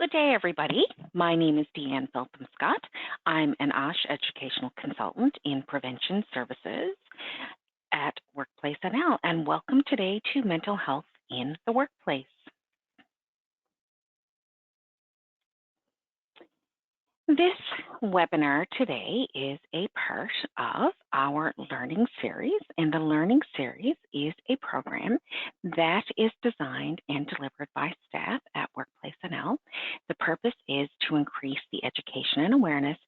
Good day, everybody. My name is Deanne Feltham-Scott. I'm an OSH educational consultant in prevention services at Workplace NL, and welcome today to Mental Health in the Workplace. This webinar today is a part of our learning series, and the learning series is a program that is designed and delivered by staff at Workplace NL. The purpose is to increase the education and awareness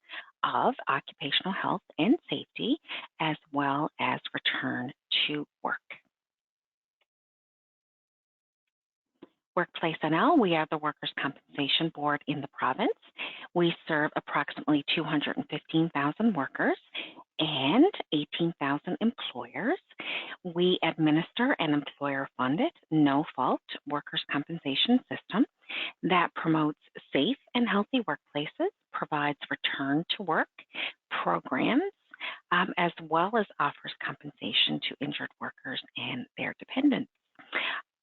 of occupational health and safety, as well as return to work. Workplace NL, we are the Workers' Compensation Board in the province. We serve approximately 215,000 workers and 18,000 employers. We administer an employer-funded, no-fault workers' compensation system that promotes safe and healthy workplaces, provides return to work programs, as well as offers compensation to injured workers and their dependents.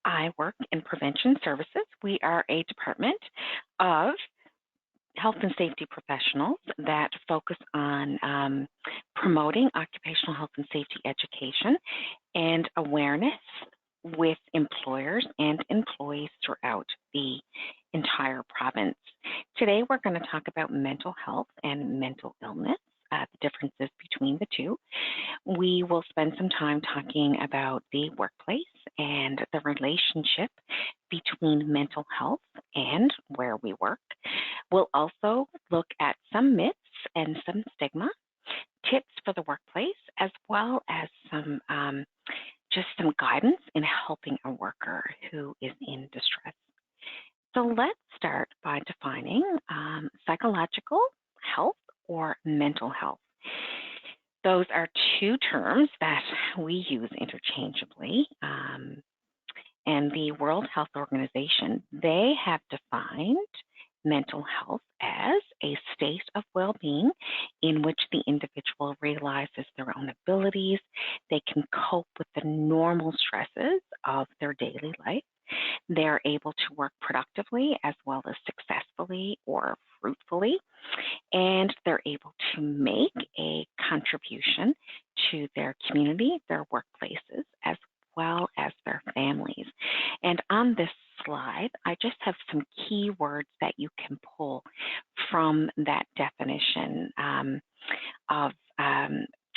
I work in prevention services. We are a department of health and safety professionals that focus on promoting occupational health and safety education and awareness with employers and employees throughout the entire province. Today, we're going to talk about mental health and mental illness, the differences between the two. We will spend some time talking about the workplace and the relationship between mental health and where we work. We'll also look at some myths and some stigma, tips for the workplace, as well as some just some guidance in helping a worker who is in distress. So let's start by defining psychological health or mental health. Those are two terms that we use interchangeably. And the World Health Organization, they have defined mental health as a state of well-being in which the individual realizes their own abilities, they can cope with the normal stresses of their daily life, they're able to work productively as well as successfully or fruitfully, and they're able to make a contribution to their community, their workplaces, as well as their families. And on this slide, I just have some key words that you can pull from that definition of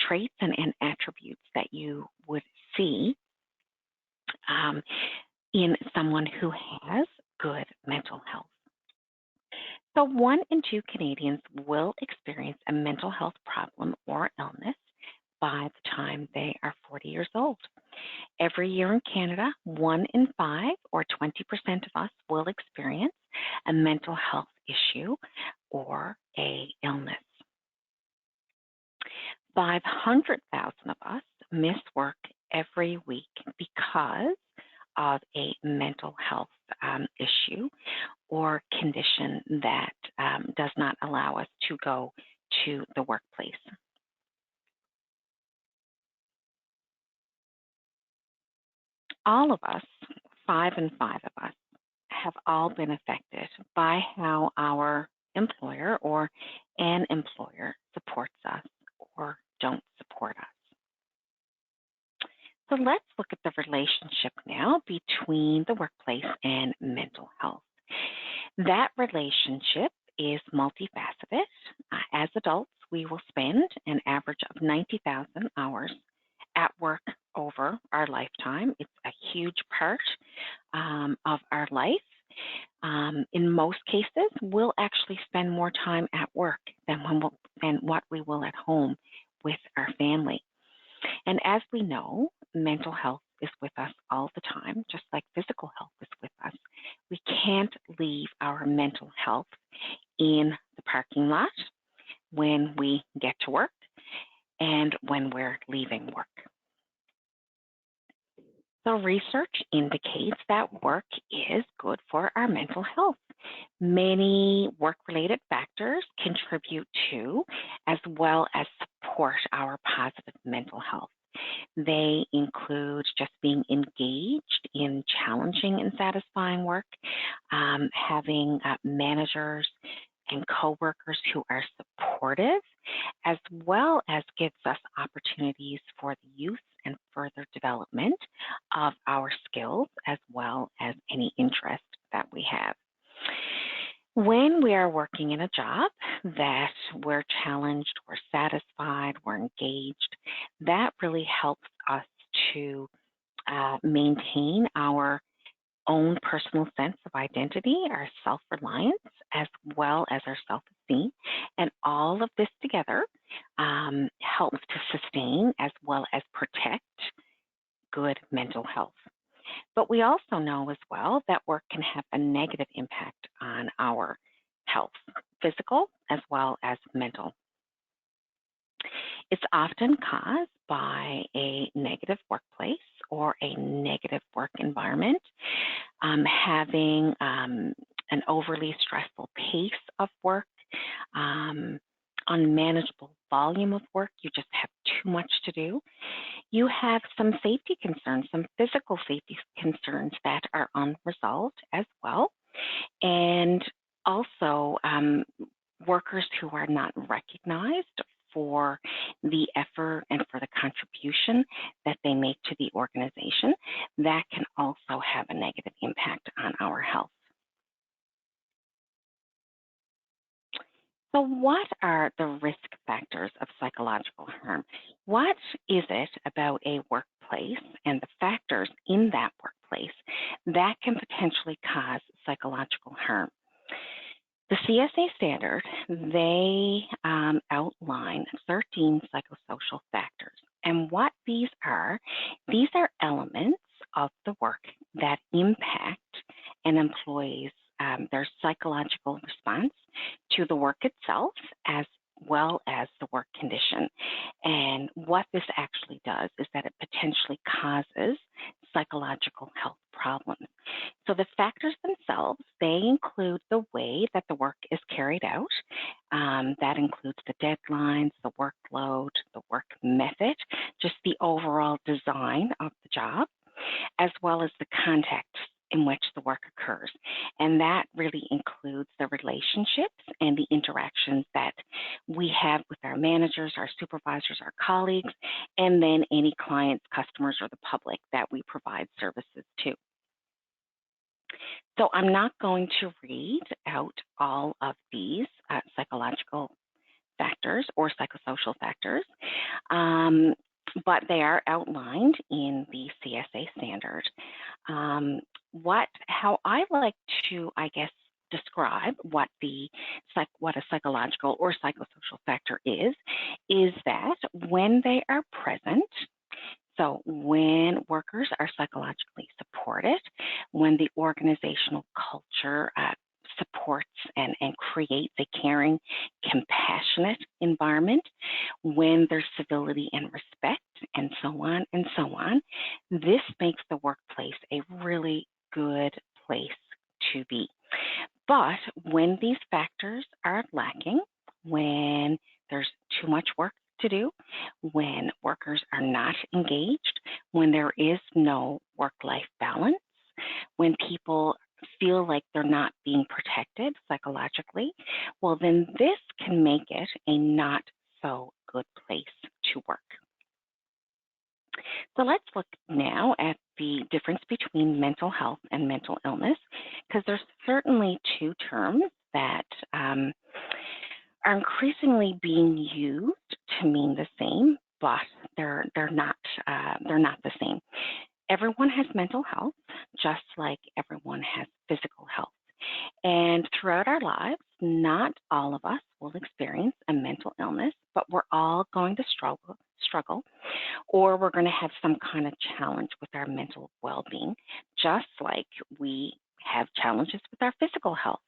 traits and attributes that you would see in someone who has good mental health. So 1 in 2 Canadians will experience a mental health problem or illness by the time they are 40 years old. Every year in Canada, 1 in 5 or 20% of us will experience a mental health issue or a illness. 500,000 of us miss work every week because of a mental health issue or condition that does not allow us to go to the workplace. All of us, 5 in 5 of us, have all been affected by how our employer or an employer supports us or don't support us. So let's look at the relationship now between the workplace and mental health. That relationship is multifaceted. As adults, we will spend an average of 90,000 hours at work over our lifetime. It's a huge part of our life. In most cases, we'll actually spend more time at work than what we will at home with our family. And as we know, mental health is with us all the time, just like physical health is with us. We can't leave our mental health in the parking lot when we get to work and when we're leaving work. So research indicates that work is good for our mental health. Many work-related factors contribute to, as well as support our positive mental health. They include just being engaged in challenging and satisfying work, having managers and coworkers who are supportive, as well as gives us opportunities for the use and further development of our skills, as well as any interest that we have. When we are working in a job that we're challenged, we're satisfied, we're engaged, that really helps us to maintain our own personal sense of identity, our self-reliance, as well as our self-esteem. And all of this together helps to sustain as well as protect good mental health. But we also know as well that work can have a negative impact on our health, physical as well as mental. It's often caused by a negative workplace or a negative work environment, having an overly stressful pace of work, unmanageable volume of work. You just have too much to do. You have some safety concerns, some physical safety concerns that are unresolved as well. And also workers who are not recognized for the effort and for the contribution that they make to the organization, that can also have a negative impact on our health. So what are the risk factors of psychological harm? What is it about a workplace and the factors in that workplace that can potentially cause psychological harm? The CSA standard, they outline 13 psychosocial factors. And what these are elements of the work that impact an employee's their psychological response to the work itself as well as the work condition. And what this actually does is that it potentially causes psychological health problems. So the factors themselves, they include the way that the work is carried out. That includes the deadlines, the workload, the work method, just the overall design of the job, as well as the context in which the work occurs. And that really includes the relationships and the interactions that we have with our managers, our supervisors, our colleagues, and then any clients, customers, or the public that we provide services to. So I'm not going to read out all of these psychological factors or psychosocial factors, but they are outlined in the CSA standard. How I like to, describe what a psychological or psychosocial factor is that when they are present, so when workers are psychologically supported, when the organizational culture supports and creates a caring, compassionate environment, when there's civility and respect, and so on, this makes the workplace a really good place to be. But when these factors are lacking, when there's too much work to do, when workers are not engaged, when there is no work-life balance, when people feel like they're not being protected psychologically, well, then this can make it a not so good place to work. So let's look now at the difference between mental health and mental illness, because there's certainly two terms that are increasingly being used to mean the same, but they're not the same. Everyone has mental health, just like everyone has physical health. And throughout our lives, not all of us will experience a mental illness, but we're all going to struggle, or we're going to have some kind of challenge with our mental well-being, just like we have challenges with our physical health.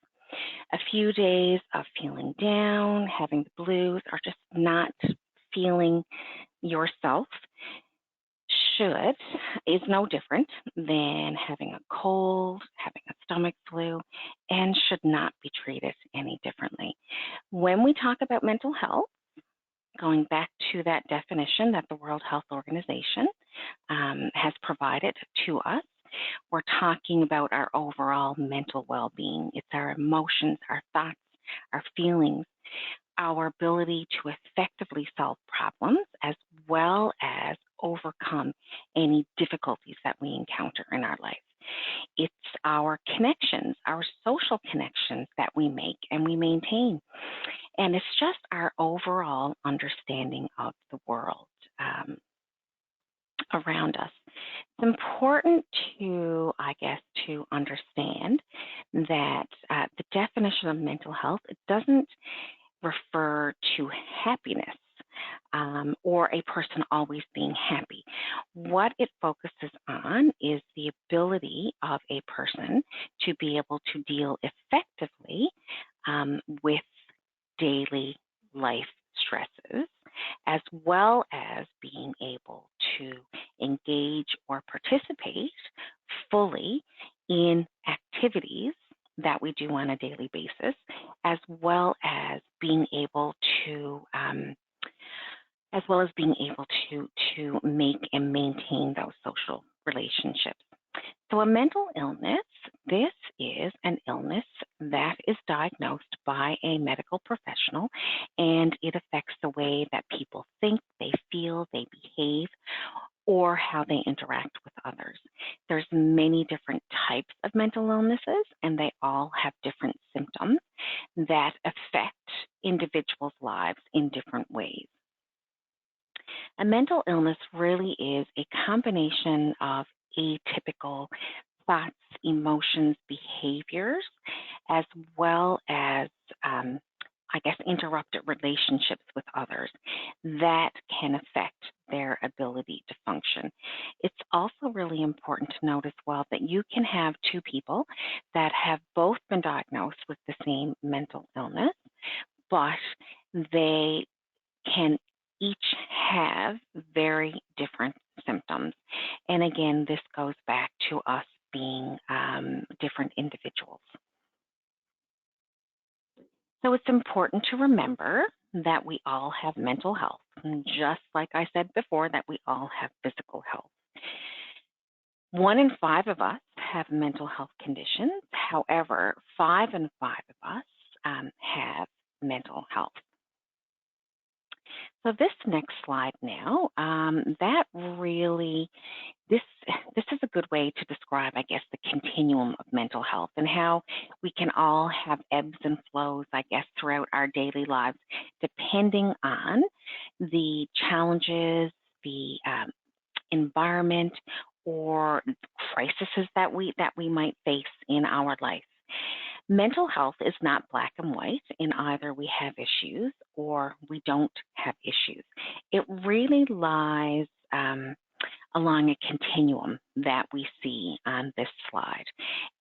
A few days of feeling down, having the blues, or just not feeling yourself is no different than having a cold, having a stomach flu, and should not be treated any differently. When we talk about mental health, going back to that definition that the World Health Organization has provided to us, we're talking about our overall mental well-being. It's our emotions, our thoughts, our feelings, our ability to effectively solve problems, as well as overcome any difficulties that we encounter in our life. It's our connections, our social connections that we make and we maintain. And it's just our overall understanding of the world around us. It's important to, I guess, to understand that the definition of mental health, it doesn't refer to happiness or a person always being happy. What it focuses on is the ability of a person to be able to deal effectively with daily life stresses, as well as being able to engage or participate fully in activities that we do on a daily basis, as well as being able to make and maintain those social relationships. So a mental illness, this is an illness that is diagnosed by a medical professional, and it affects the way that people think, they feel, they behave, or how they interact with others. There's many different types of mental illnesses, and they all have different symptoms that affect individuals' lives in different ways. A mental illness really is a combination of atypical thoughts, emotions, behaviors, as well as, interrupted relationships with others that can affect their ability to function. It's also really important to note as well that you can have two people that have both been diagnosed with the same mental illness, but they can each have very different symptoms. And again, this goes back to us being different individuals. So it's important to remember that we all have mental health, and just like I said before, that we all have physical health. 1 in 5 of us have mental health conditions. However, 5 in 5 of us have mental health. So this next slide now, this is a good way to describe, I guess, the continuum of mental health and how we can all have ebbs and flows, I guess, throughout our daily lives, depending on the challenges, the environment, or crises that we might face in our life. Mental health is not black and white in either we have issues or we don't have issues. It really lies along a continuum that we see on this slide.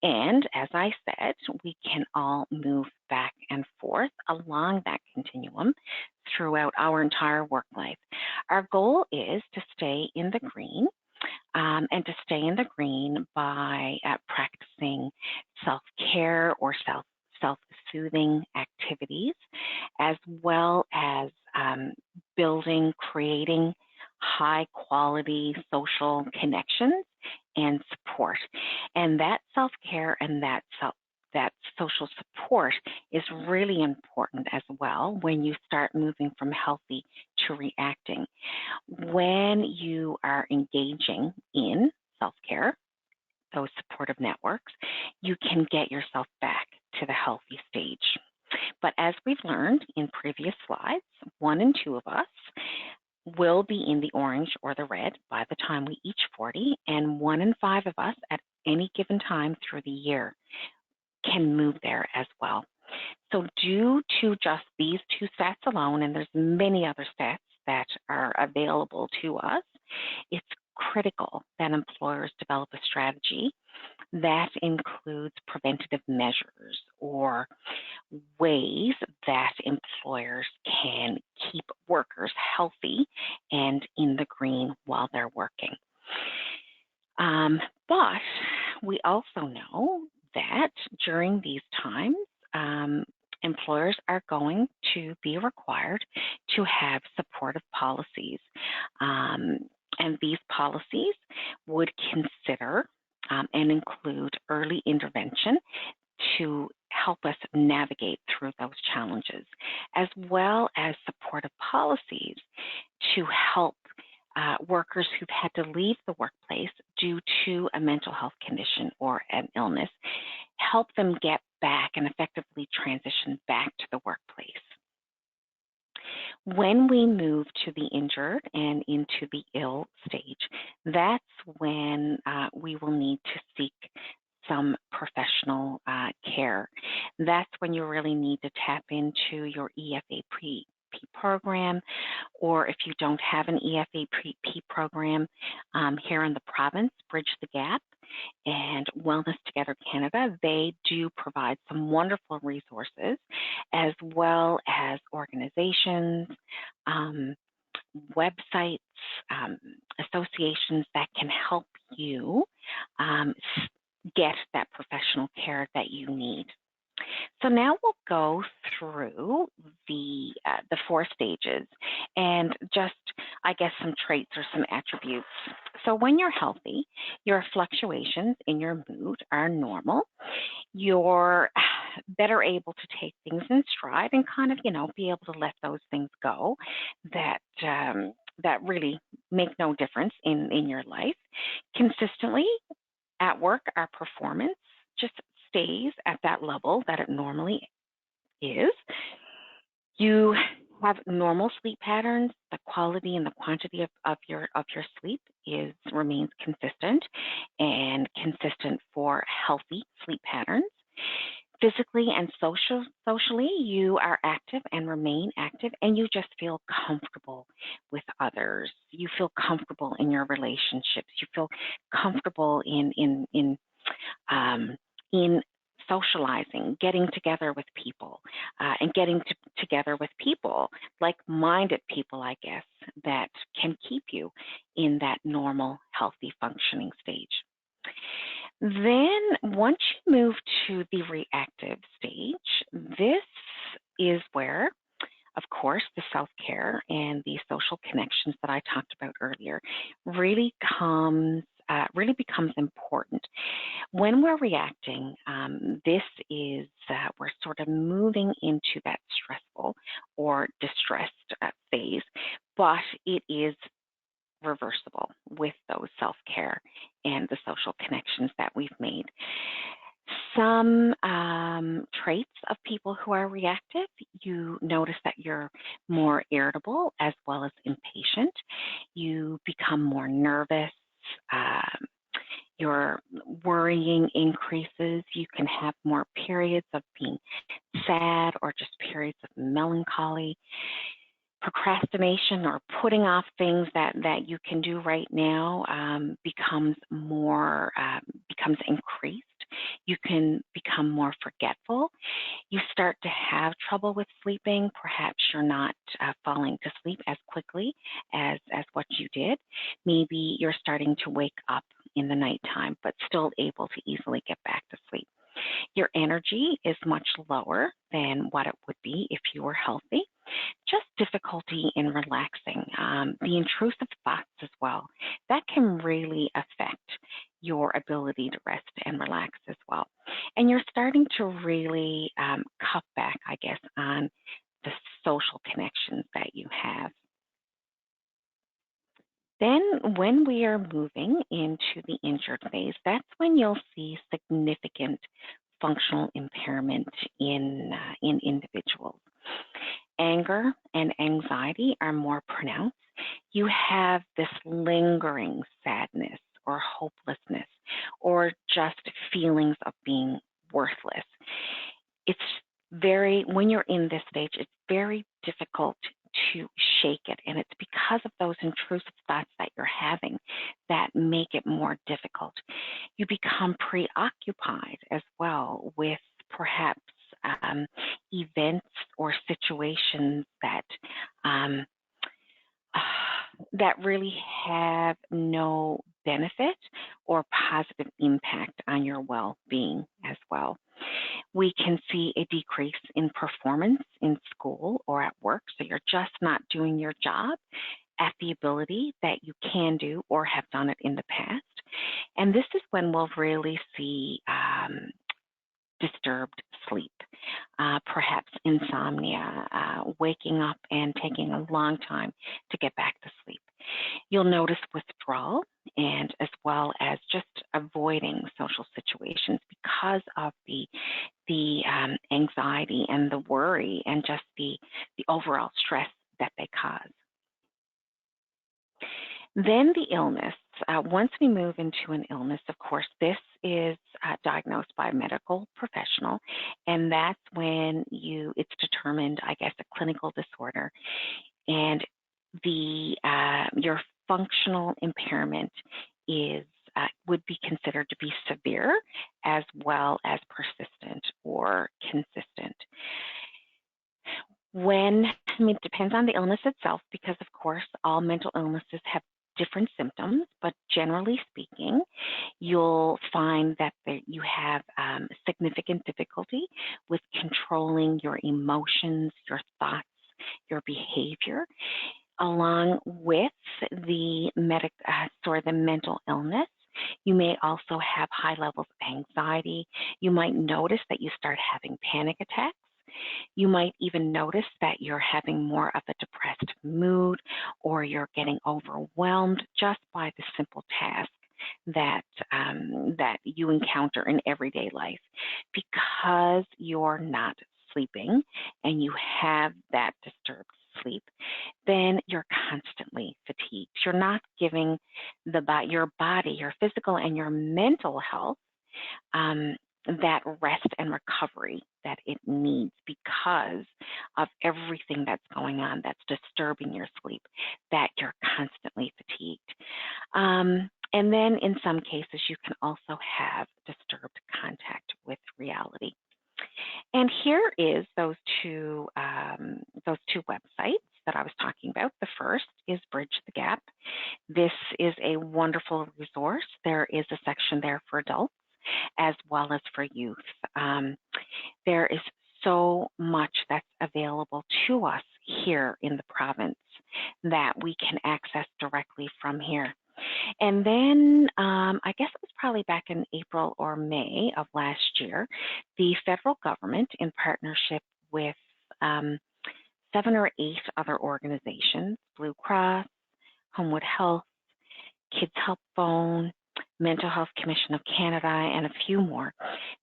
And as I said, we can all move back and forth along that continuum throughout our entire work life. Our goal is to stay in the green, and to stay in the green by practicing self-care or self-soothing activities, as well as creating high-quality social connections and support. And that self-care and that social support is really important as well when you start moving from healthy to reacting. When you are engaging in self-care, those supportive networks, you can get yourself back to the healthy stage. But as we've learned in previous slides, 1 in 2 of us will be in the orange or the red by the time we reach 40, and 1 in 5 of us at any given time through the year can move there as well. So due to just these 2 stats alone, and there's many other stats that are available to us, it's critical that employers develop a strategy that includes preventative measures or ways that employers can keep workers healthy and in the green while they're working. But we also know that during these times, employers are going to be required to have supportive policies. And these policies would consider and include early intervention to help us navigate through those challenges, as well as supportive policies to help workers who've had to leave the workplace due to a mental health condition or an illness, help them get back and effectively transition back to the workplace. When we move to the injured and into the ill stage, that's when we will need to seek some professional care. That's when you really need to tap into your EFAP program, or if you don't have an EFAP program here in the province, Bridge the Gap and Wellness Together Canada, they do provide some wonderful resources, as well as organizations, websites, associations that can help you get that professional care that you need. So now we'll go through the 4 stages and just, I guess, some traits or some attributes. So when you're healthy, your fluctuations in your mood are normal. You're better able to take things in stride and kind of, be able to let those things go that that really make no difference in your life. Consistently at work, our performance just stays at that level that it normally is. You have normal sleep patterns. The quality and the quantity of your sleep remains consistent and consistent for healthy sleep patterns. Physically and socially, you are active and remain active, and you just feel comfortable with others. You feel comfortable in your relationships. You feel comfortable in socializing, getting together with people, and getting together with people, like-minded people, I guess, that can keep you in that normal, healthy, functioning stage. Then once you move to the reactive stage, this is where, of course, the self-care and the social connections that I talked about earlier really becomes important. When we're reacting, this is we're sort of moving into that stressful or distressed phase, but it is reversible with those self-care and the social connections that we've made. Some traits of people who are reactive, you notice that you're more irritable as well as impatient. You become more nervous. Your worrying increases. You can have more periods of being sad or just periods of melancholy. Procrastination or putting off things that you can do right now becomes increased. You can become more forgetful. You start to have trouble with sleeping. Perhaps you're not falling to sleep as quickly as what you did. Maybe you're starting to wake up in the nighttime, but still able to easily get back to sleep. Your energy is much lower than what it would be if you were healthy. Just difficulty in relaxing, the intrusive thoughts as well. That can really affect your ability to rest and relax as well. And you're starting to really cut back, I guess, on the social connections that you have. Then when we are moving into the injured phase, that's when you'll see significant functional impairment in individuals. Anger and anxiety are more pronounced. You have this lingering sadness or hopelessness or just feelings of being worthless. When you're in this stage, it's very difficult to shake it. And it's because of those intrusive thoughts that you're having that make it more difficult. You become preoccupied as well with perhaps events or situations that really have no benefit or positive impact on your well-being as well. We can see a decrease in performance in school or at work, so you're just not doing your job at the ability that you can do or have done it in the past. And this is when we'll really see disturbed sleep, perhaps insomnia, waking up and taking a long time to get back to sleep. You'll notice withdrawal and as well as just avoiding social situations because of the anxiety and the worry and just the overall stress that they cause. Then the illness. Once we move into an illness, of course, this is diagnosed by a medical professional, and that's when it's determined, I guess, a clinical disorder, and your functional impairment would be considered to be severe as well as persistent or consistent. It depends on the illness itself, because of course all mental illnesses have different symptoms, but generally speaking, you'll find that you have significant difficulty with controlling your emotions, your thoughts, your behavior, along with the mental illness. You may also have high levels of anxiety. You might notice that you start having panic attacks. You might even notice that you're having more of a depressed mood, or you're getting overwhelmed just by the simple task that you encounter in everyday life. Because you're not sleeping and you have that disturbed sleep, then you're constantly fatigued. You're not giving your body, your physical and your mental health, that rest and recovery that it needs because of everything that's going on that's disturbing your sleep, that you're constantly fatigued. And then in some cases, you can also have disturbed contact with reality. And here is those two websites that I was talking about. The first is Bridge the Gap. This is a wonderful resource. There is a section there for adults as well as for youth. There is so much that's available to us here in the province that we can access directly from here. And then I guess it was probably back in April or May of last year, the federal government, in partnership with 7 or 8 other organizations, Blue Cross, Homewood Health, Kids Help Phone, Mental Health Commission of Canada, and a few more,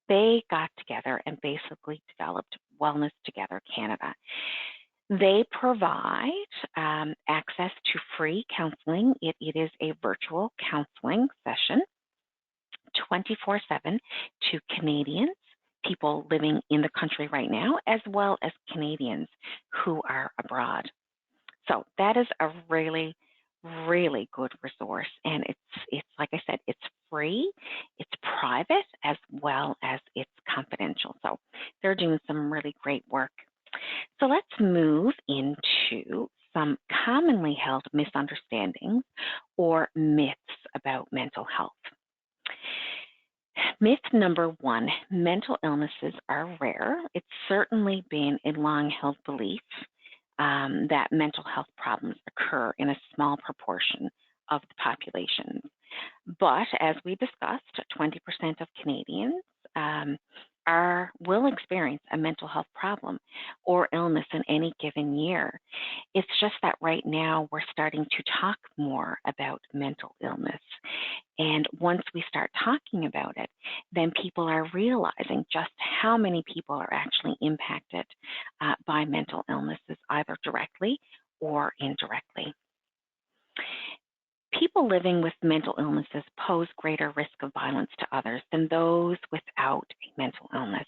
they got together and basically developed Wellness Together Canada. They provide access to free counseling. It is a virtual counseling session 24/7 to Canadians, people living in the country right now, as well as Canadians who are abroad. So that is a really, really good resource. And it's like I said, it's free, it's private, as well as it's confidential. So they're doing some really great work. So let's move into some commonly held misunderstandings or myths about mental health. Myth number 1, mental illnesses are rare. It's certainly been a long-held belief that mental health problems occur in a small proportion of the population. But as we discussed, 20% of Canadians will experience a mental health problem or illness in any given year. It's just that right now we're starting to talk more about mental illness. And once we start talking about it, then people are realizing just how many people are actually impacted by mental illnesses, either directly or indirectly. People living with mental illnesses pose greater risk of violence to others than those without a mental illness.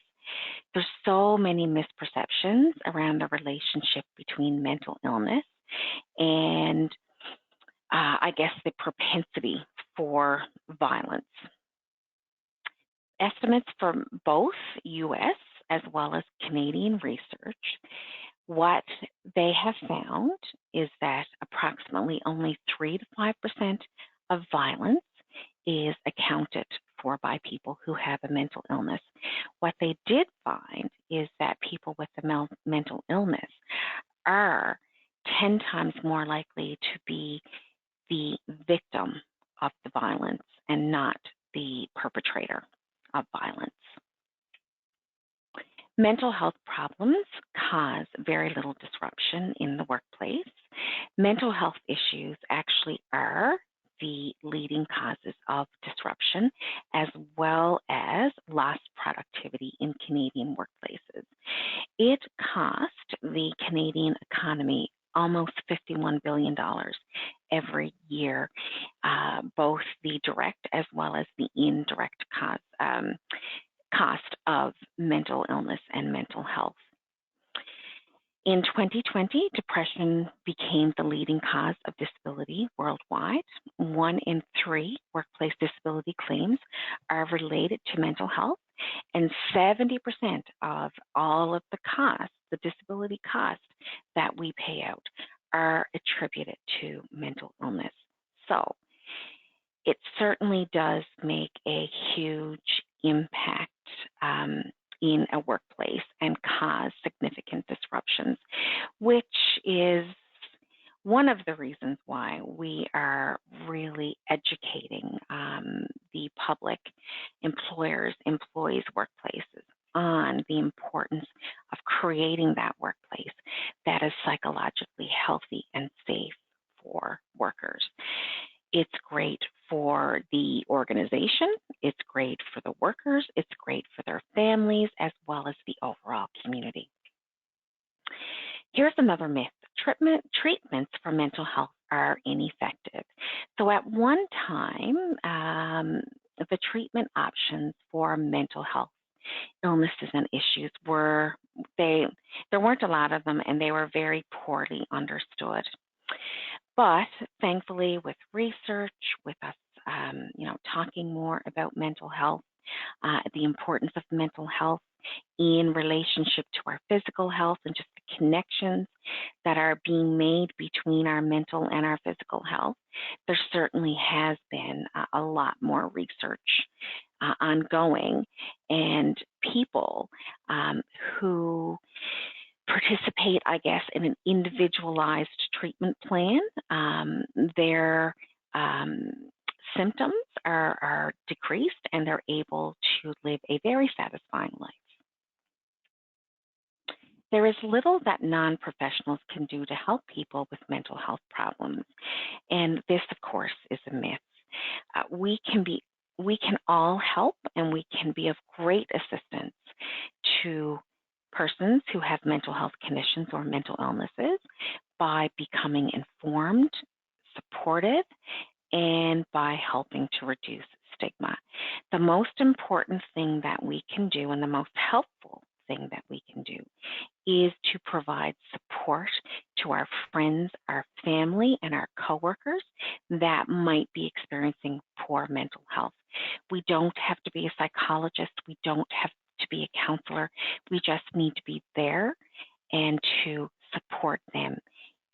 There's so many misperceptions around the relationship between mental illness and I guess the propensity for violence. Estimates from both U.S. as well as Canadian research, what they have found is that approximately only 3 to 5% of violence is accounted for by people who have a mental illness. What they did find is that people with a mental illness are 10 times more likely to be the victim of the violence and not the perpetrator of violence. Mental health problems cause very little disruption in the workplace. Mental health issues actually are the leading causes of disruption, as well as lost productivity in Canadian workplaces. It cost the Canadian economy almost $51 billion every year, both the direct as well as the indirect cost of mental illness and mental health. In 2020, depression became the leading cause of disability worldwide. 1 in 3 workplace disability claims are related to mental health, and 70% of all of the costs, the disability costs that we pay out, are attributed to mental illness. So it certainly does make a huge impact in a workplace and cause significant disruptions, which is one of the reasons why we are really educating the public, employers, employees, workplaces on the importance of creating that workplace that is psychologically healthy and safe for workers. It's great for the organization, it's great for the workers, it's great for their families, as well as the overall community. Here's another myth. Treatments for mental health are ineffective. So at one time, the treatment options for mental health illnesses and issues there weren't a lot of them, and they were very poorly understood. But thankfully, with research, with us, talking more about mental health, the importance of mental health in relationship to our physical health, and just the connections that are being made between our mental and our physical health, there certainly has been a lot more research ongoing, and people who participate, I guess, in an individualized treatment plan, their symptoms are decreased and they're able to live a very satisfying life. There is little that non-professionals can do to help people with mental health problems, and this, of course, is a myth. We can all help, and we can be of great assistance to persons who have mental health conditions or mental illnesses by becoming informed, supportive, and by helping to reduce stigma. The most important thing that we can do, and the most helpful thing that we can do, is to provide support to our friends, our family, and our coworkers that might be experiencing poor mental health. We don't have to be a psychologist. We don't have to be a counselor. We just need to be there and to support them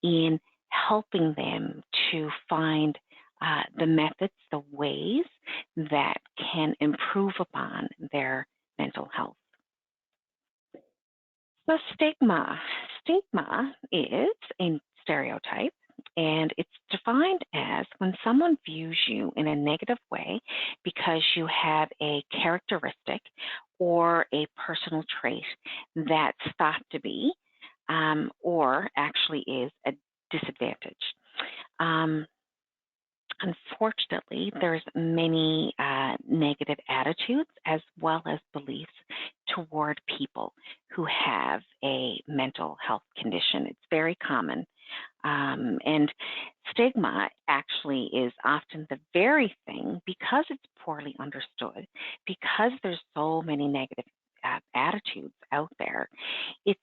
in helping them to find the methods, the ways that can improve upon their mental health. So stigma. Stigma is a stereotype, and it's defined as when someone views you in a negative way because you have a characteristic or a personal trait that's thought to be or actually is a disadvantage. Unfortunately, there's many negative attitudes as well as beliefs toward people who have a mental health condition. It's very common. And stigma actually is often the very thing, because it's poorly understood, because there's so many negative attitudes out there, it's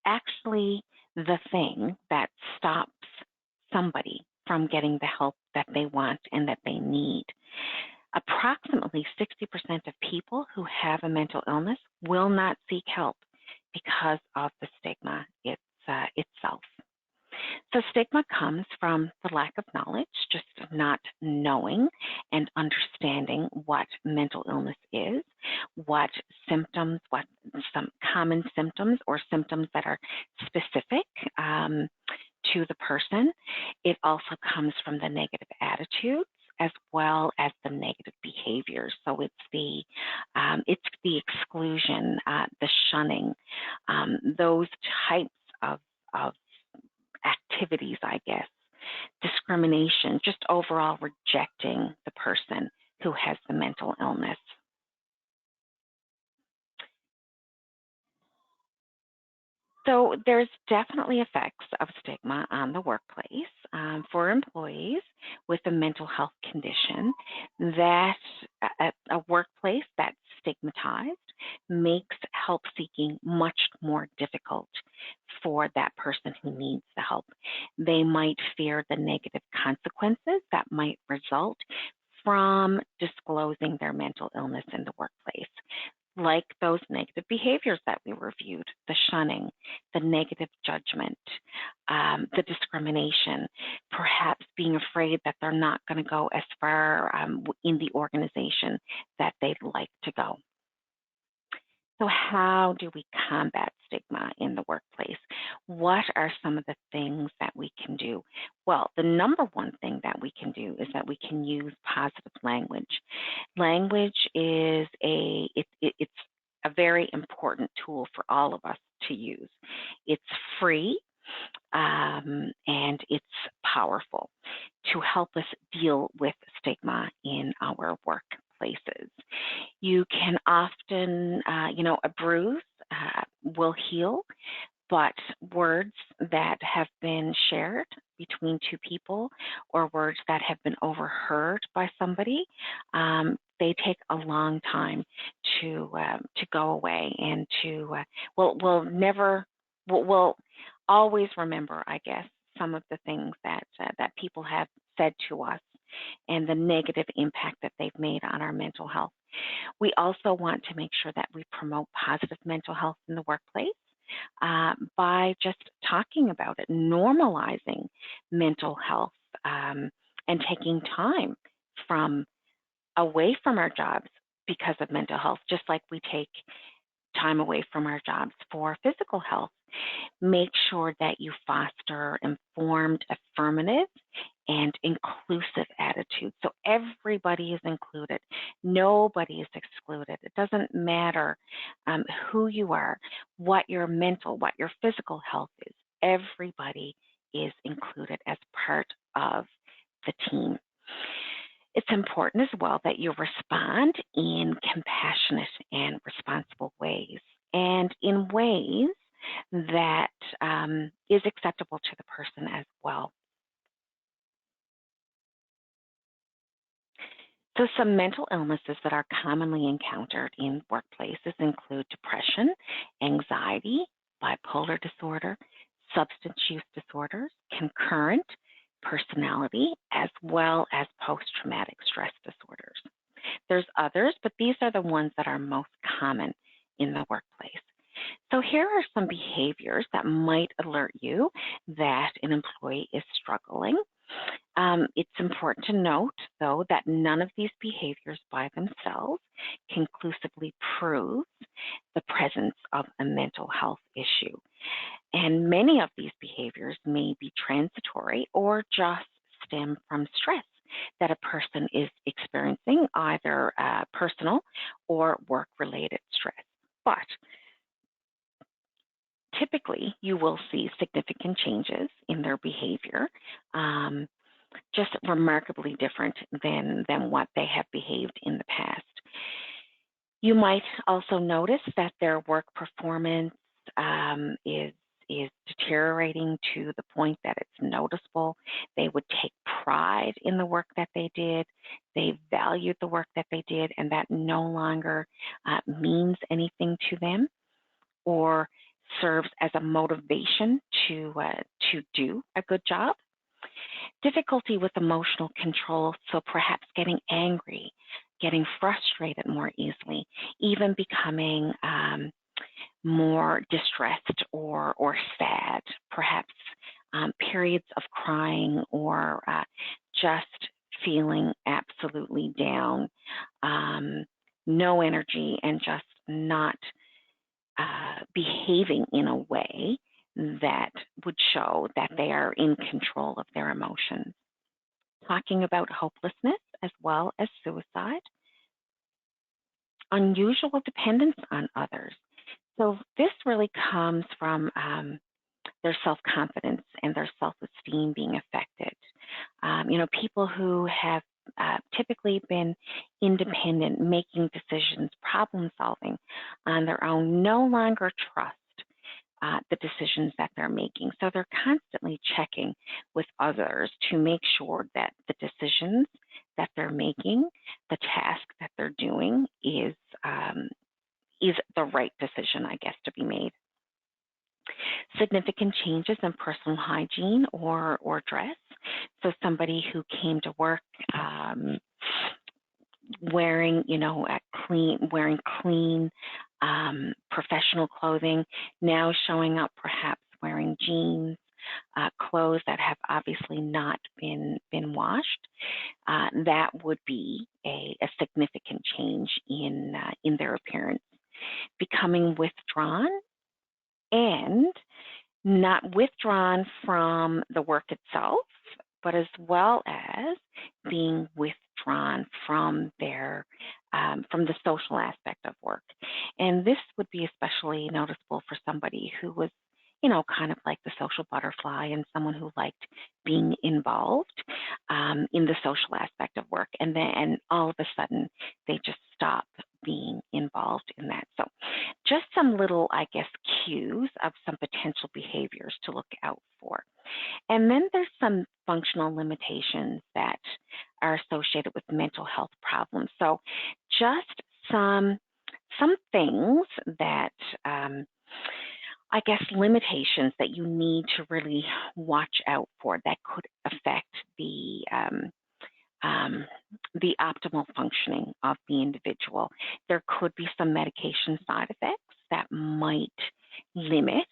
actually the thing that stops somebody from getting the help that they want and that they need. Approximately 60% of people who have a mental illness will not seek help because of the stigma itself. So stigma comes from the lack of knowledge, just not knowing and understanding what mental illness is, what symptoms, what some common symptoms or symptoms that are specific to the person. It also comes from the negative attitudes as well as the negative behaviors. So it's the exclusion, the shunning, those types of activities, I guess, discrimination, just overall rejecting the person who has the mental illness. So there's definitely effects of stigma on the workplace for employees with a mental health condition. That a workplace that's stigmatized makes help seeking much more difficult for that person who needs the help. They might fear the negative consequences that might result from disclosing their mental illness in the workplace, like those negative behaviors that we reviewed, the shunning, the negative judgment, the discrimination, perhaps being afraid that they're not going to go as far in the organization that they'd like to go. So how do we combat stigma in the workplace? What are some of the things that we can do? Well, the number one thing that we can do is that we can use positive language. Language is it's a very important tool for all of us to use. It's free and it's powerful to help us deal with stigma in our workplaces. You can often, a bruise will heal, but words that have been shared between two people or words that have been overheard by somebody, they take a long time to go away and we'll always remember, I guess, some of the things that people have said to us and the negative impact that they've made on our mental health. We also want to make sure that we promote positive mental health in the workplace by just talking about it, normalizing mental health, and taking time away from our jobs because of mental health, just like we take time away from our jobs for physical health. Make sure that you foster informed, affirmative, and inclusive attitudes. So everybody is included. Nobody is excluded. It doesn't matter who you are, what your mental, what your physical health is. Everybody is included as part of the team. It's important as well that you respond in compassionate and responsible ways, and in ways that is acceptable to the person as well. So some mental illnesses that are commonly encountered in workplaces include depression, anxiety, bipolar disorder, substance use disorders, concurrent personality, as well as post-traumatic stress disorders. There's others, but these are the ones that are most common in the workplace. So here are some behaviors that might alert you that an employee is struggling. It's important to note, though, that none of these behaviors by themselves conclusively prove the presence of a mental health issue. And many of these behaviors may be transitory or just stem from stress that a person is experiencing, either personal or work-related stress. But typically, you will see significant changes in their behavior, just remarkably different than what they have behaved in the past. You might also notice that their work performance is deteriorating to the point that it's noticeable. They would take pride in the work that they did. They valued the work that they did, and that no longer means anything to them or serves as a motivation to do a good job. Difficulty with emotional control, so perhaps getting angry, getting frustrated more easily, even becoming more distressed or sad, perhaps periods of crying or just feeling absolutely down, no energy, and just not behaving in a way that would show that they are in control of their emotions. Talking about hopelessness as well as suicide, unusual dependence on others. So this really comes from their self-confidence and their self-esteem being affected. People who have typically been independent, making decisions, problem solving on their own, no longer trust the decisions that they're making. So they're constantly checking with others to make sure that the decisions that they're making, the task that they're doing is the right decision, I guess, to be made. Significant changes in personal hygiene or dress. So somebody who came to work wearing clean professional clothing, now showing up perhaps wearing jeans, clothes that have obviously not been washed. That would be a significant change in their appearance. Becoming withdrawn, and not withdrawn from the work itself, but as well as being withdrawn from from the social aspect of work. And this would be especially noticeable for somebody who was, kind of like the social butterfly and someone who liked being involved in the social aspect of work. And then all of a sudden, they just stop being involved in that. So just some little, I guess, cues of some potential behaviors to look out for. And then there's some functional limitations that are associated with mental health problems. So just some things that I guess limitations that you need to really watch out for that could affect the optimal functioning of the individual. There could be some medication side effects that might limit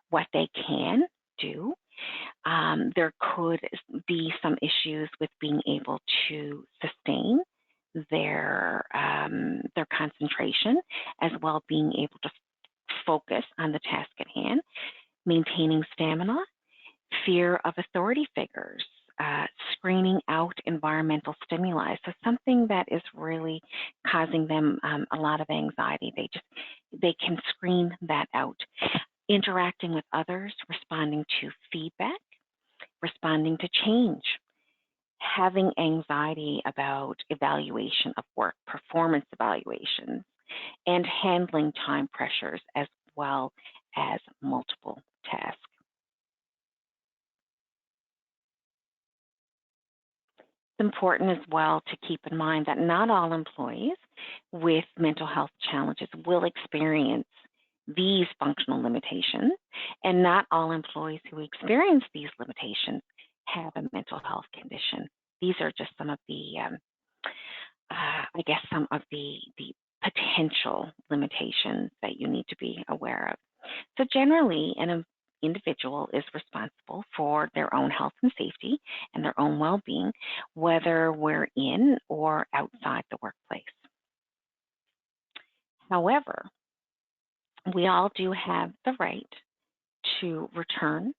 what they can do. There could be some issues with being able to sustain their concentration, as well being able to focus on the task at hand, maintaining stamina, fear of authority figures, screening out environmental stimuli. So something that is really causing them a lot of anxiety, they can screen that out. Interacting with others, responding to feedback, responding to change, having anxiety about evaluation of work, performance evaluations, and handling time pressures as well as multiple tasks. It's important as well to keep in mind that not all employees with mental health challenges will experience these functional limitations, and not all employees who experience these limitations have a mental health condition. These are just some of the, some of the potential limitations that you need to be aware of. So generally, an individual is responsible for their own health and safety and their own well-being, whether we're in or outside the workplace. However, we all do have the right to return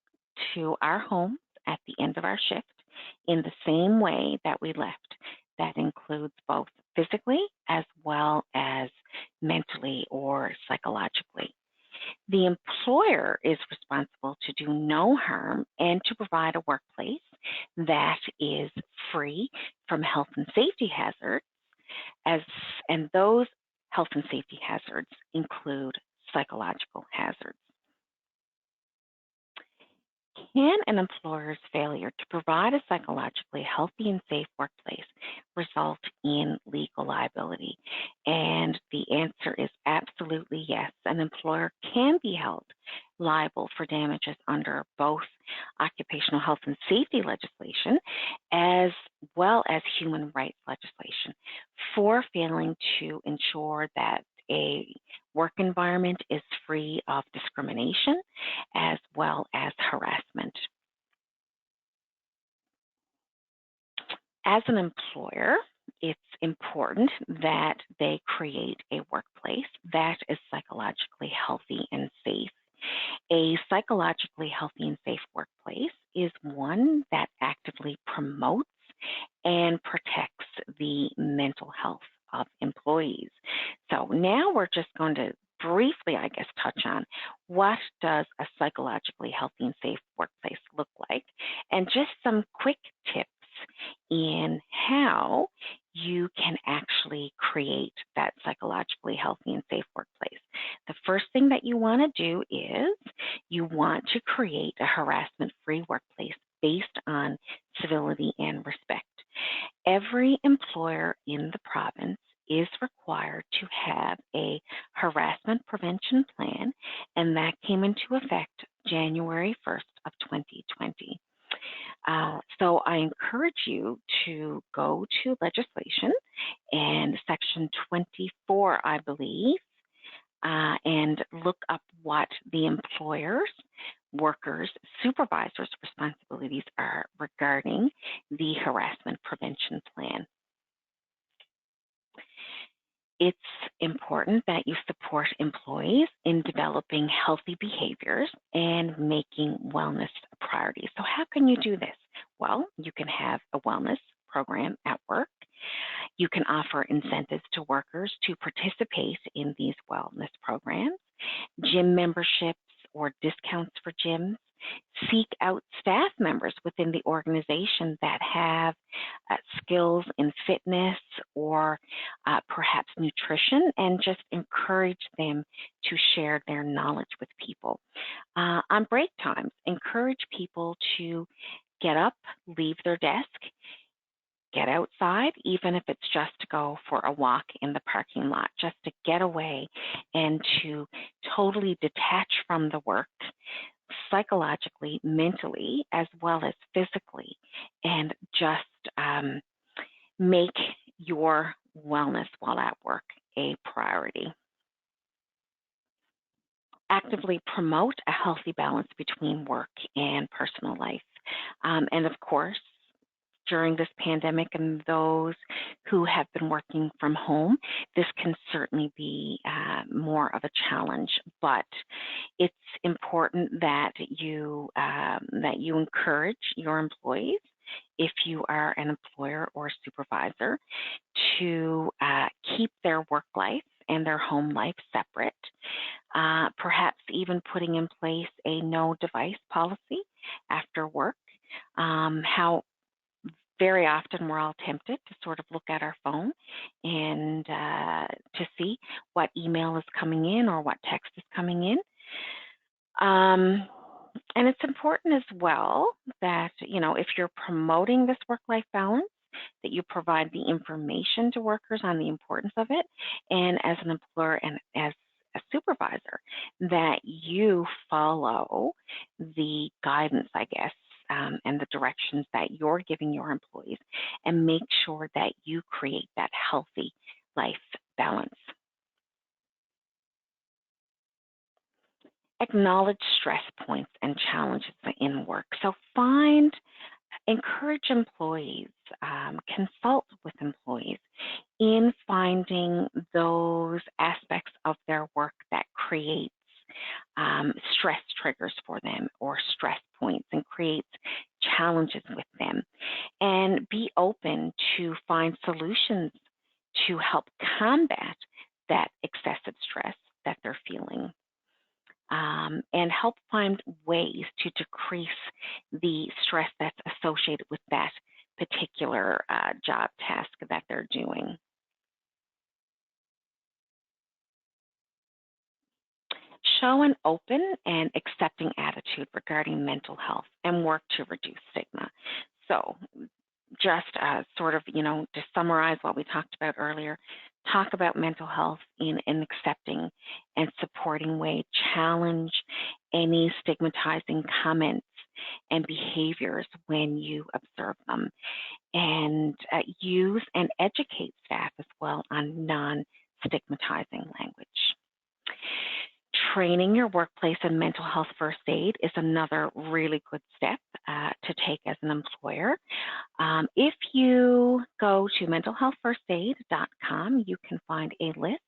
to our homes at the end of our shift in the same way that we left. That includes both physically as well as mentally or psychologically. The employer is responsible to do no harm and to provide a workplace that is free from health and safety hazards, and those health and safety hazards include psychological hazards. Can an employer's failure to provide a psychologically healthy and safe workplace result in legal liability? And the answer is absolutely yes. An employer can be held liable for damages under both occupational health and safety legislation as well as human rights legislation for failing to ensure that a work environment is free of discrimination as well as harassment. As an employer, it's important that they create a workplace that is psychologically healthy and safe. A psychologically healthy and safe workplace is one that actively promotes and protects the mental health of employees. So now we're just going to briefly, I guess, touch on what does a psychologically healthy and safe workplace look like, and just some quick tips in how you can actually create that psychologically healthy and safe workplace. The first thing that you want to do is you want to create a harassment-free workplace based on civility and respect. Every employer in the province is required to have a harassment prevention plan, and that came into effect January 1st of 2020. So I encourage you to go to legislation and section 24, I believe, and look up what the employer's, workers, supervisors' responsibilities are regarding the harassment prevention plan. It's important that you support employees in developing healthy behaviors and making wellness a priority. So how can you do this? Well, you can have a wellness program at work. You can offer incentives to workers to participate in these wellness programs, gym memberships or discounts for gyms. Seek out staff members within the organization that have skills in fitness or perhaps nutrition, and just encourage them to share their knowledge with people. On break times, encourage people to get up, leave their desk, get outside, even if it's just to go for a walk in the parking lot, just to get away and to totally detach from the work, psychologically, mentally, as well as physically, and just make your wellness while at work a priority. Actively promote a healthy balance between work and personal life. And of course, during this pandemic and those who have been working from home, this can certainly be more of a challenge, but it's important that you encourage your employees, if you are an employer or supervisor, to keep their work life and their home life separate, perhaps even putting in place a no device policy after work. How very often we're all tempted to sort of look at our phone and to see what email is coming in or what text is coming in. And it's important as well that, if you're promoting this work-life balance, that you provide the information to workers on the importance of it, and as an employer and as a supervisor, that you follow the guidance, I guess, and the directions that you're giving your employees, and make sure that you create that healthy life balance. Acknowledge stress points and challenges in work. So encourage employees, consult with employees in finding those aspects of their work that creates stress triggers for them, or stress points, and creates challenges with them. And be open to find solutions to help combat that excessive stress that they're feeling. And help find ways to decrease the stress that's associated with that particular job task that they're doing. Show an open and accepting attitude regarding mental health and work to reduce stigma. So just sort of, to summarize what we talked about earlier, talk about mental health in an accepting and supporting way. Challenge any stigmatizing comments and behaviors when you observe them, and use and educate staff as well on non-stigmatizing language. Training your workplace in mental health first aid is another really good step to take as an employer. If you go to mentalhealthfirstaid.com, you can find a list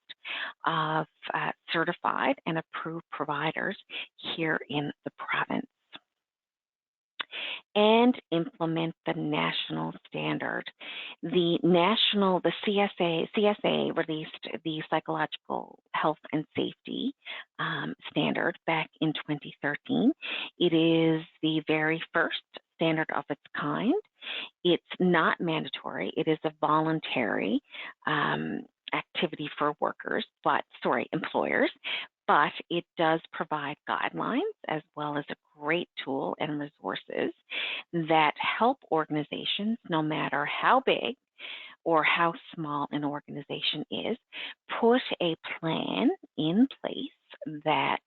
of certified and approved providers here in the province. And implement the national standard. The CSA released the Psychological Health and Safety standard back in 2013. It is the very first standard of its kind. It's not mandatory. It is a voluntary activity for employers, but it does provide guidelines as well as a great tool and resources that help organizations, no matter how big or how small an organization is, put a plan in place that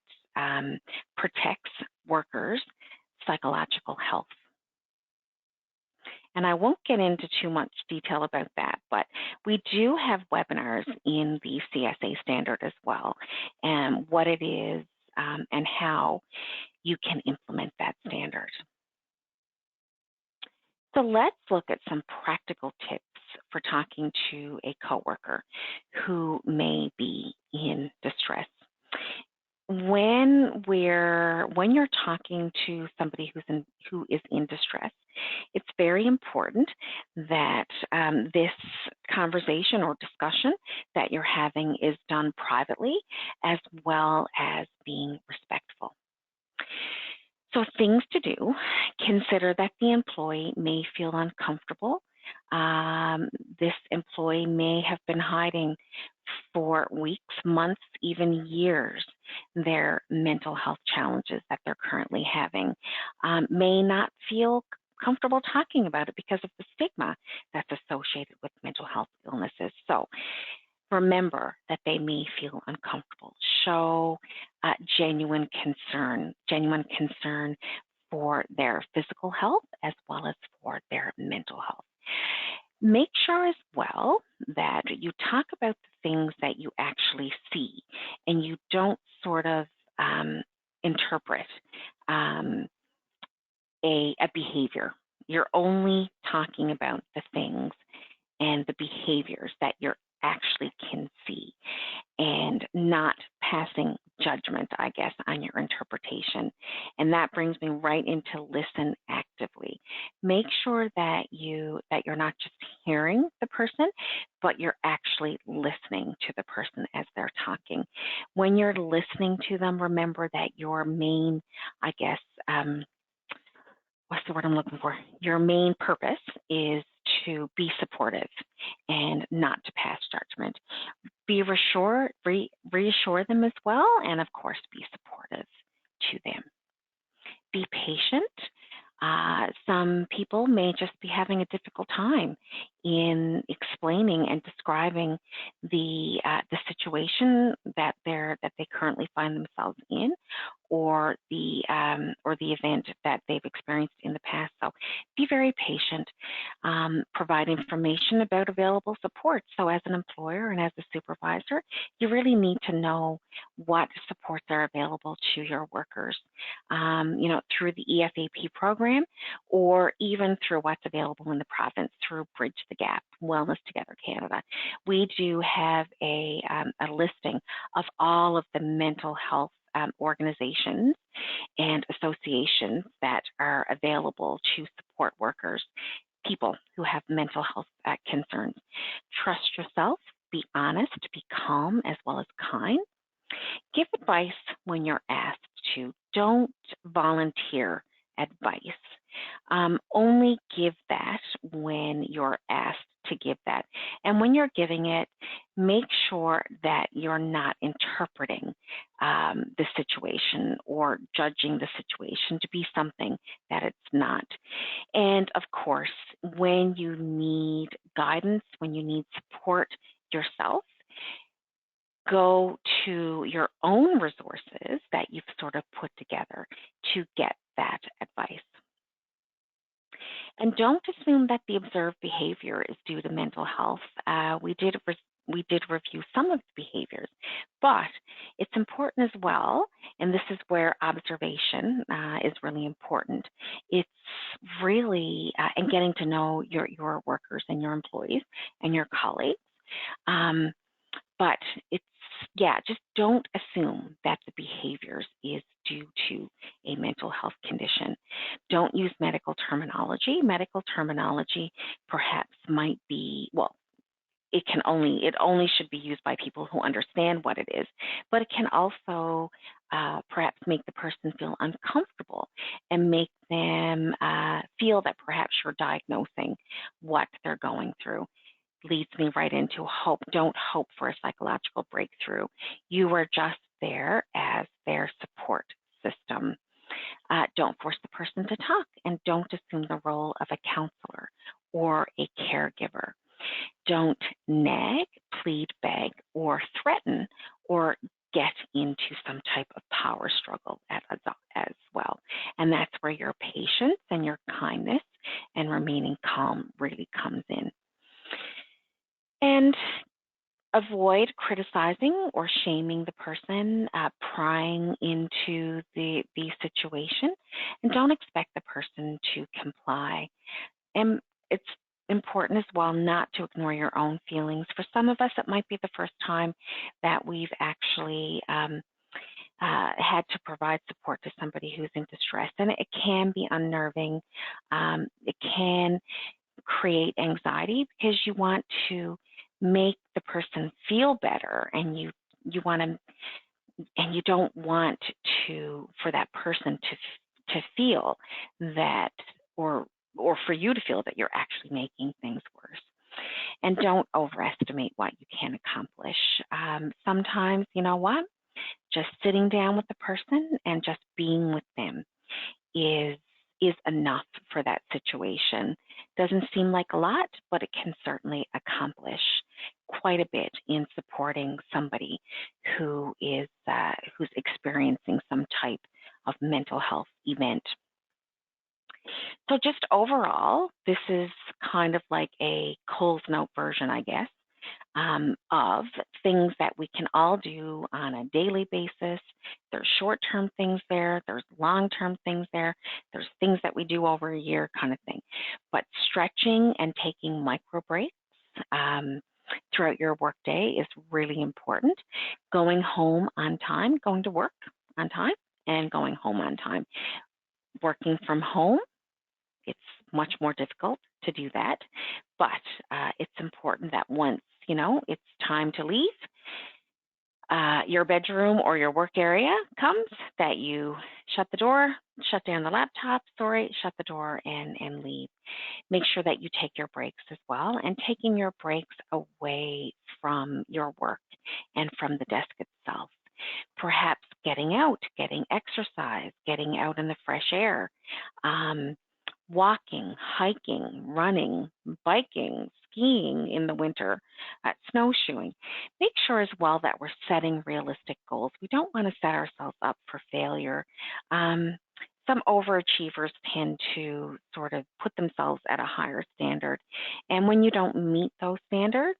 protects workers' psychological health. And I won't get into too much detail about that, but we do have webinars in the CSA standard as well, and what it is and how you can implement that standard. So let's look at some practical tips for talking to a coworker who may be in distress. When you're talking to somebody who is in distress, it's very important that this conversation or discussion that you're having is done privately as well as being respectful. So things to do: consider that the employee may feel uncomfortable. This employee may have been hiding for weeks, months, even years their mental health challenges that they're currently having, may not feel comfortable talking about it because of the stigma that's associated with mental health illnesses. So remember that they may feel uncomfortable. Show genuine concern for their physical health as well as for their mental health. Make sure as well that you talk about the things that you actually see and you don't sort of interpret a behavior. You're only talking about the things and the behaviors that you actually can see, and not passing judgment, I guess, on your interpretation. And that brings me right into listen actively. Make sure that you're not just hearing the person, but you're actually listening to the person as they're talking. When you're listening to them, remember that your main, I guess, what's the word I'm looking for? Your main purpose is to be supportive and not to pass judgment. Reassure them as well, and of course, be supportive to them. Be patient. Some people may just be having a difficult time in explaining and describing the situation that they currently find themselves in, or the event that they've experienced in the past. So be very patient. Provide information about available support. So as an employer and as a supervisor, you really need to know what supports are available to your workers, through the EFAP program, or even through what's available in the province through Bridge the Gap, Wellness Together Canada. We do have a listing of all of the mental health organizations and associations that are available to support workers, people who have mental health concerns. Trust yourself, be honest, be calm as well as kind. Give advice when you're asked to. Don't volunteer advice. Only give that when you're asked to give that. And when you're giving it, make sure that you're not interpreting the situation or judging the situation to be something that it's not. And of course, when you need guidance, when you need support yourself, go to your own resources that you've sort of put together to get that advice. And don't assume that the observed behavior is due to mental health. We did we did review some of the behaviors, but it's important as well, and this is where observation is really important. It's really, and getting to know your workers and your employees and your colleagues. But it's, yeah, just don't assume that the behaviors is due to a mental health condition. Don't use medical terminology. Medical terminology perhaps might be, well, it only should be used by people who understand what it is, but it can also perhaps make the person feel uncomfortable and make them feel that perhaps you're diagnosing what they're going through. Leads me right into hope. Don't hope for a psychological breakthrough. You are just there as their support system. Don't force the person to talk, and don't assume the role of a counselor or a caregiver. Don't nag, plead, beg, or threaten, or get into some type of power struggle as well. And that's where your patience and your kindness and remaining calm really comes in. And avoid criticizing or shaming the person, prying into the situation, and don't expect the person to comply. And it's important as well not to ignore your own feelings. For some of us, it might be the first time that we've actually had to provide support to somebody who's in distress, and it can be unnerving. It can create anxiety because you want to make the person feel better, and you want to, and you don't want to, for that person to feel that, or for you to feel that you're actually making things worse. And don't overestimate what you can accomplish. Sometimes, you know what, just sitting down with the person and just being with them is enough for that situation. Doesn't seem like a lot, but it can certainly accomplish quite a bit in supporting somebody who is who's experiencing some type of mental health event. So just overall, this is kind of like a Cole's Note version, I guess, of things that we can all do on a daily basis. There's short-term things there, there's long-term things there, there's things that we do over a year kind of thing. But stretching and taking micro breaks throughout your workday is really important. Going home on time, going to work on time, and going home on time. Working from home, it's much more difficult to do that, but it's important that once, you know, it's time to leave, your bedroom or your work area comes, that you shut the door, shut down the laptop, shut the door and leave. Make sure that you take your breaks as well, and taking your breaks away from your work and from the desk itself. Perhaps getting out, getting exercise, getting out in the fresh air, walking, hiking, running, biking, skiing in the winter, snowshoeing. Make sure as well that we're setting realistic goals. We don't want to set ourselves up for failure. Some overachievers tend to sort of put themselves at a higher standard. And when you don't meet those standards,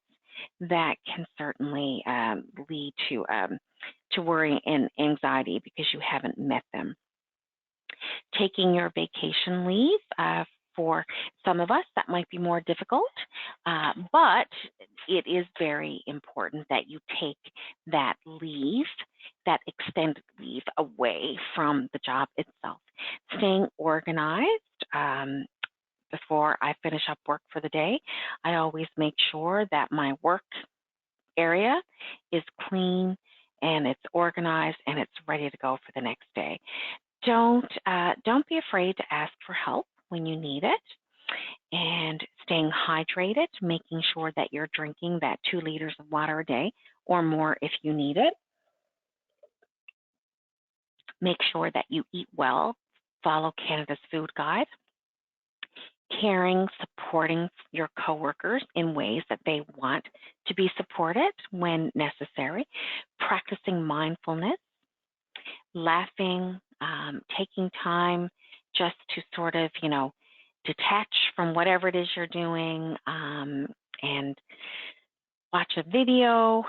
that can certainly lead to worry and anxiety because you haven't met them. Taking your vacation leave, for some of us, that might be more difficult, but it is very important that you take that leave, that extended leave, away from the job itself. Staying organized. Before I finish up work for the day, I always make sure that my work area is clean and it's organized and it's ready to go for the next day. Don't be afraid to ask for help when you need it, and staying hydrated, making sure that you're drinking that 2 liters of water a day or more if you need it. Make sure that you eat well, follow Canada's food guide. Caring, supporting your coworkers in ways that they want to be supported when necessary. Practicing mindfulness, laughing, taking time just to sort of, you know, detach from whatever it is you're doing, and watch a video,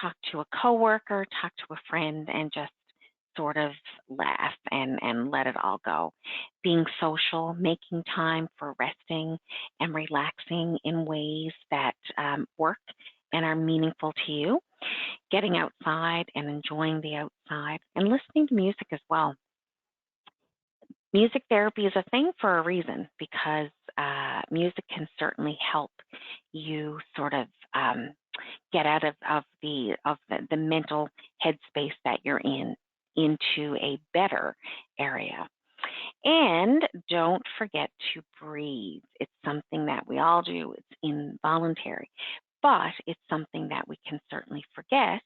talk to a coworker, talk to a friend, and just sort of laugh and let it all go. Being social, making time for resting and relaxing in ways that work and are meaningful to you. Getting outside and enjoying the outside and listening to music as well. Music therapy is a thing for a reason because music can certainly help you sort of get out of the mental headspace that you're in into a better area. And don't forget to breathe. It's something that we all do. It's involuntary, but it's something that we can certainly forget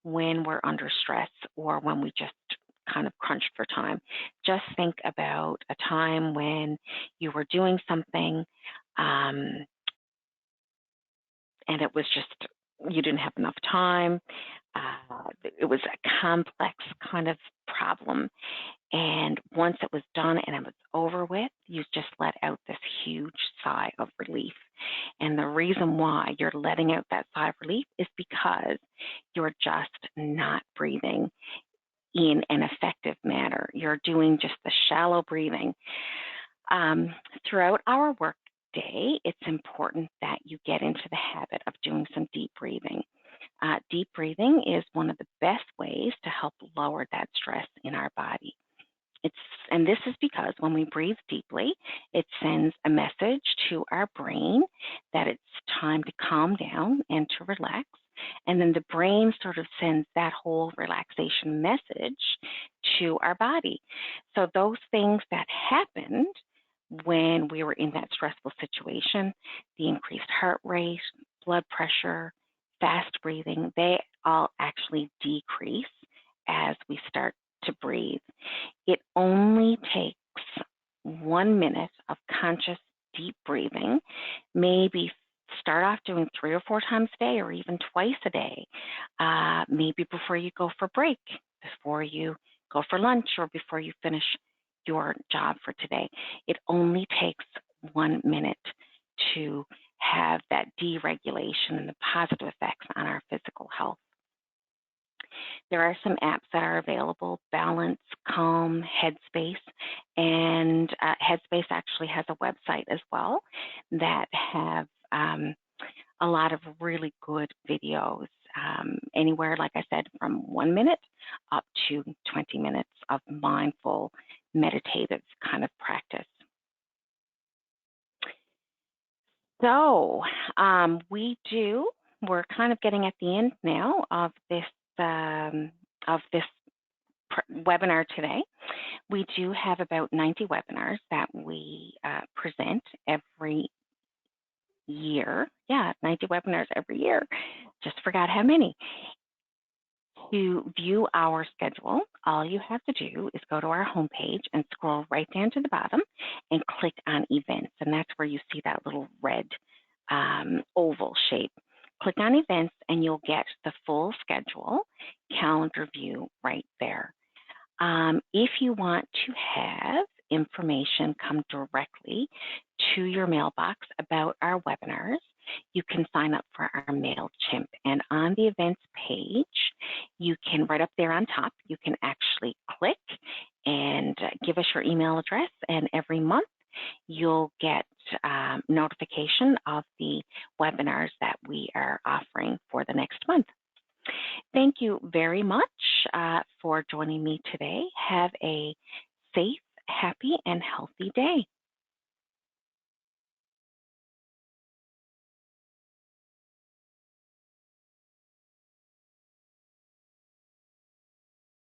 when we're under stress or when we just kind of crunched for time. Just think about a time when you were doing something and it was just, you didn't have enough time. It was a complex kind of problem. And once it was done and it was over with, you just let out this huge sigh of relief. And the reason why you're letting out that sigh of relief is because you're just not breathing in an effective manner. You're doing just the shallow breathing. Throughout our work day, it's important that you get into the habit of doing some deep breathing. Deep breathing is one of the best ways to help lower that stress in our body. And this is because when we breathe deeply, it sends a message to our brain that it's time to calm down and to relax. And then the brain sort of sends that whole relaxation message to our body. So those things that happened when we were in that stressful situation, the increased heart rate, blood pressure, fast breathing, they all actually decrease as we start to breathe. It only takes 1 minute of conscious deep breathing, maybe start off doing 3 or 4 times a day or even twice a day, maybe before you go for break, before you go for lunch, or before you finish your job for today. It only takes 1 minute to have that deregulation and the positive effects on our physical health. There are some apps that are available, Balance, Calm, Headspace, and Headspace actually has a website as well that have a lot of really good videos, anywhere, like I said, from 1 minute up to 20 minutes of mindful, meditative kind of practice. So we're kind of getting at the end now of this webinar today. We do have about 90 webinars that we present every year. Yeah, 90 webinars every year. Just forgot how many. To view our schedule, all you have to do is go to our homepage and scroll right down to the bottom and click on events. And that's where you see that little red oval shape. Click on events and you'll get the full schedule calendar view right there. If you want to have information come directly to your mailbox about our webinars, you can sign up for our MailChimp. And on the events page, you can, right up there on top, you can actually click and give us your email address. And every month, you'll get notification of the webinars that we are offering for the next month. Thank you very much for joining me today. Have a safe, happy, and healthy day.